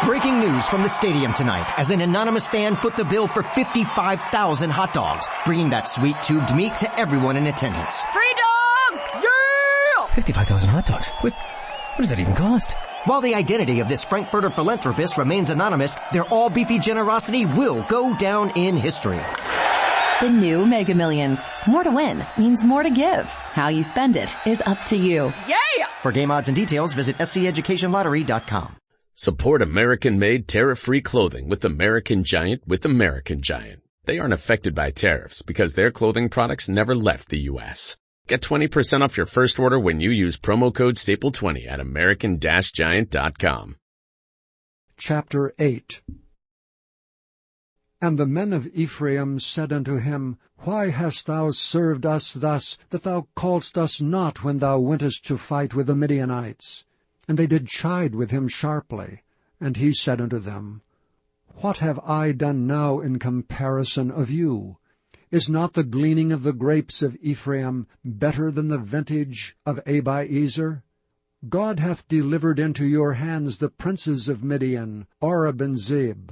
Breaking news from the stadium tonight as an anonymous fan foot the bill for 55,000 hot dogs, bringing that sweet tubed meat to everyone in attendance. Free dogs! Yeah! 55,000 hot dogs? What does that even cost? While the identity of this Frankfurter philanthropist remains anonymous, their all-beefy generosity will go down in history. The new Mega Millions. More to win means more to give. How you spend it is up to you. Yeah! For game odds and details, visit SCEducationLottery.com. Support American-made tariff-free clothing with American Giant with American Giant. They aren't affected by tariffs because their clothing products never left the U.S. Get 20% off your first order when you use promo code STAPLE20 at American-Giant.com. Chapter 8. And the men of Ephraim said unto him, Why hast thou served us thus, that thou calledst us not when thou wentest to fight with the Midianites? And they did chide with him sharply. And he said unto them, What have I done now in comparison of you? Is not the gleaning of the grapes of Ephraim better than the vintage of Abiezer? God hath delivered into your hands the princes of Midian, Oreb and Zeb.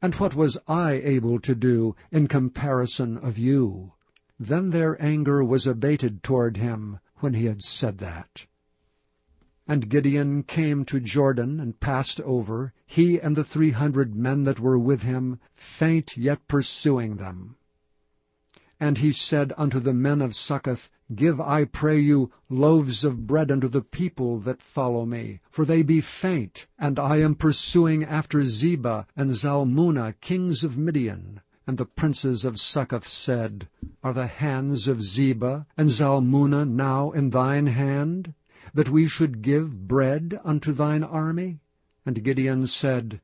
And what was I able to do in comparison of you? Then their anger was abated toward him when he had said that. And Gideon came to Jordan and passed over, he and the 300 men that were with him, faint yet pursuing them. And he said unto the men of Succoth, Give, I pray you, loaves of bread unto the people that follow me, for they be faint, and I am pursuing after Zebah and Zalmunna, kings of Midian. And the princes of Succoth said, Are the hands of Zebah and Zalmunna now in thine hand, that we should give bread unto thine army? And Gideon said,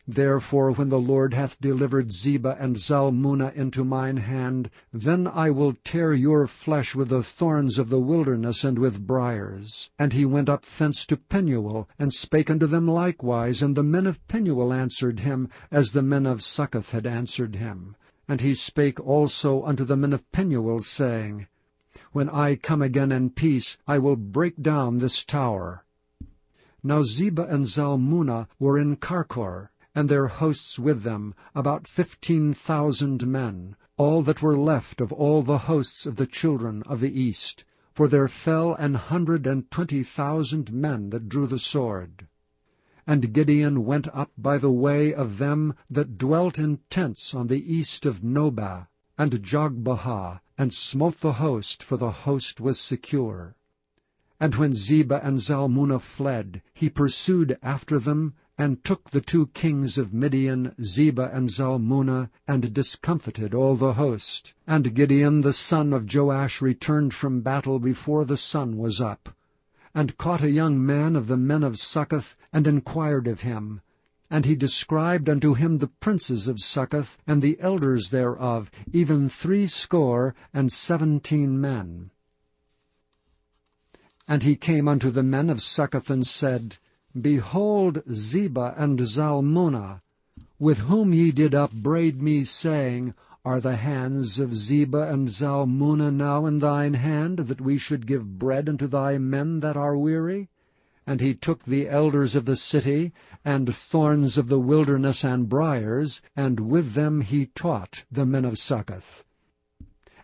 Therefore, when the Lord hath delivered Zebah and Zalmunna into mine hand, then I will tear your flesh with the thorns of the wilderness and with briars. And he went up thence to Penuel, and spake unto them likewise, and the men of Penuel answered him, as the men of Succoth had answered him. And he spake also unto the men of Penuel, saying, When I come again in peace, I will break down this tower. Now Zebah and Zalmunna were in Karkor, and their hosts with them, about 15,000 men, all that were left of all the hosts of the children of the east. For there fell 120,000 men that drew the sword. And Gideon went up by the way of them that dwelt in tents on the east of Nobah and Jogbehah, and smote the host, for the host was secure. And when Zebah and Zalmunna fled, he pursued after them, and took the 2 kings of Midian, Zebah and Zalmunna, and discomfited all the host. And Gideon the son of Joash returned from battle before the sun was up, and caught a young man of the men of Succoth, and inquired of him. And he described unto him the princes of Succoth, and the elders thereof, even 70 men. And he came unto the men of Succoth, and said, Behold Zebah and Zalmunna, with whom ye did upbraid me, saying, Are the hands of Zebah and Zalmunna now in thine hand, that we should give bread unto thy men that are weary? And he took the elders of the city, and thorns of the wilderness and briars, and with them he taught the men of Succoth.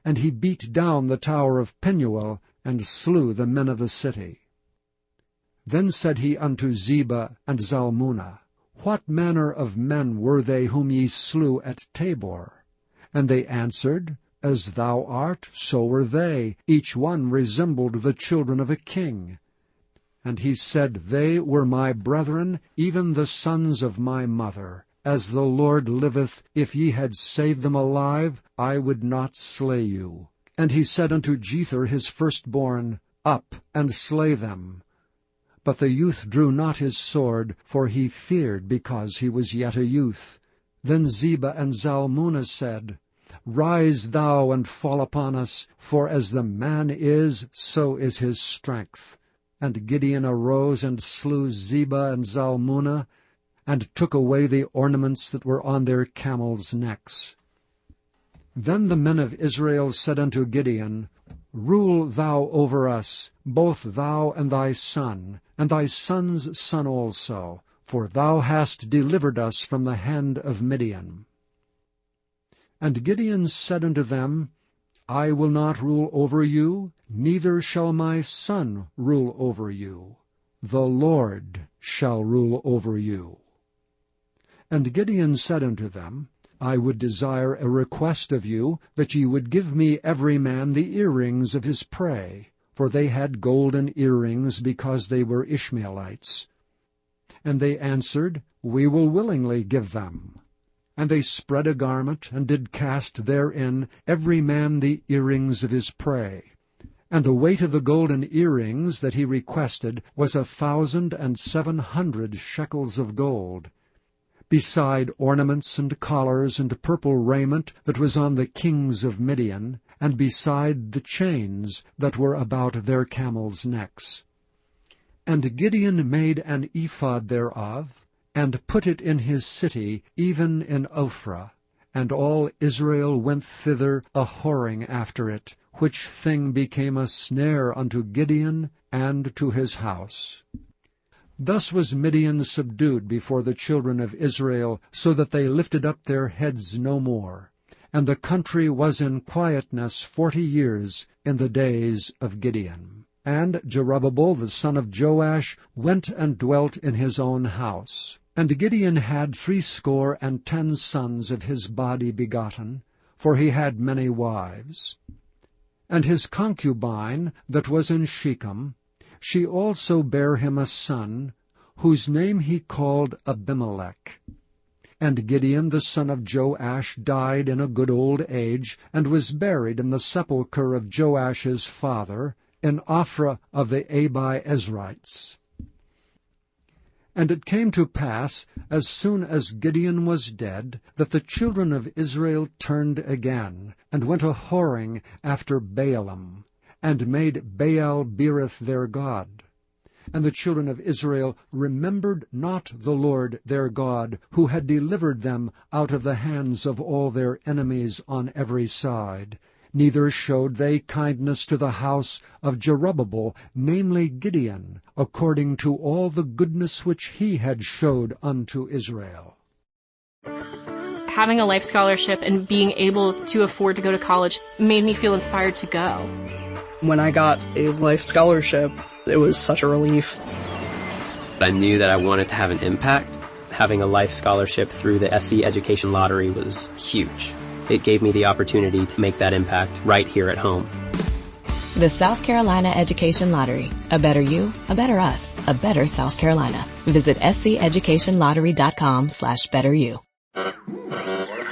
And he beat down the tower of Penuel, and slew the men of the city. Then said he unto Zebah and Zalmunna, What manner of men were they whom ye slew at Tabor? And they answered, As thou art, so were they. Each one resembled the children of a king. And he said, They were my brethren, even the sons of my mother. As the Lord liveth, if ye had saved them alive, I would not slay you. And he said unto Jether his firstborn, Up, and slay them. But the youth drew not his sword, for he feared, because he was yet a youth. Then Zebah and Zalmunna said, Rise thou and fall upon us, for as the man is, so is his strength. And Gideon arose and slew Zebah and Zalmunna, and took away the ornaments that were on their camels' necks. Then the men of Israel said unto Gideon, Rule thou over us, both thou and thy son's son also, for thou hast delivered us from the hand of Midian. And Gideon said unto them, I will not rule over you, neither shall my son rule over you. The Lord shall rule over you. And Gideon said unto them, I would desire a request of you, that ye would give me every man the earrings of his prey, for they had golden earrings, because they were Ishmaelites. And they answered, We will willingly give them. And they spread a garment, and did cast therein every man the earrings of his prey. And the weight of the golden earrings that he requested was 1,700 shekels of gold, beside ornaments and collars and purple raiment that was on the kings of Midian, and beside the chains that were about their camels' necks. And Gideon made an ephod thereof, and put it in his city, even in Ophrah. And all Israel went thither a-whoring after it, which thing became a snare unto Gideon and to his house. Thus was Midian subdued before the children of Israel, so that they lifted up their heads no more. And the country was in quietness 40 years in the days of Gideon. And Jerubbaal the son of Joash went and dwelt in his own house. And Gideon had 70 sons of his body begotten, for he had many wives. And his concubine that was in Shechem, she also bare him a son, whose name he called Abimelech. And Gideon the son of Joash died in a good old age, and was buried in the sepulchre of Joash's father, in Ophrah of the Abiezrites. And it came to pass, as soon as Gideon was dead, that the children of Israel turned again, and went a-whoring after Baalim, and made Baal-berith their god. And the children of Israel remembered not the Lord their God, who had delivered them out of the hands of all their enemies on every side. Neither showed they kindness to the house of Jerubbaal, namely Gideon, according to all the goodness which he had showed unto Israel. Having a life scholarship and being able to afford to go to college made me feel inspired to go. When I got a life scholarship, it was such a relief. I knew that I wanted to have an impact. Having a life scholarship through the SC Education Lottery was huge. It gave me the opportunity to make that impact right here at home. The South Carolina Education Lottery. A better you, a better us, a better South Carolina. Visit sceducationlottery.com/betteryou.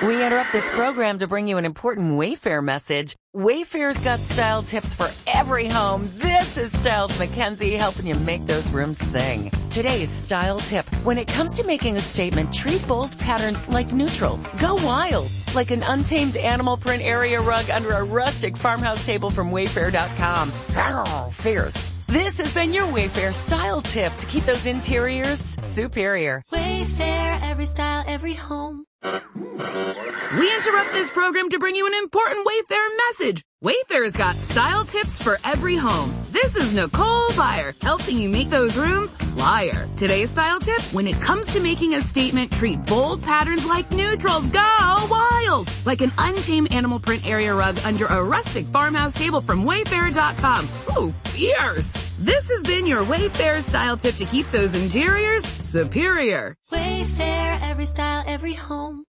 We interrupt this program to bring you an important Wayfair message. Wayfair's got style tips for every home. This is Styles McKenzie helping you make those rooms sing. Today's style tip. When it comes to making a statement, treat bold patterns like neutrals. Go wild, like an untamed animal print area rug under a rustic farmhouse table from Wayfair.com. Arr, fierce. This has been your Wayfair style tip to keep those interiors superior. Wayfair, every style, every home. We interrupt this program to bring you an important Wayfair message. Wayfair's got style tips for every home. This is Nicole Byer, helping you make those rooms flyer. Today's style tip, when it comes to making a statement, treat bold patterns like neutrals. Go wild! Like an untamed animal print area rug under a rustic farmhouse table from Wayfair.com. Ooh, fierce! This has been your Wayfair style tip to keep those interiors superior. Wayfair, every style, every home.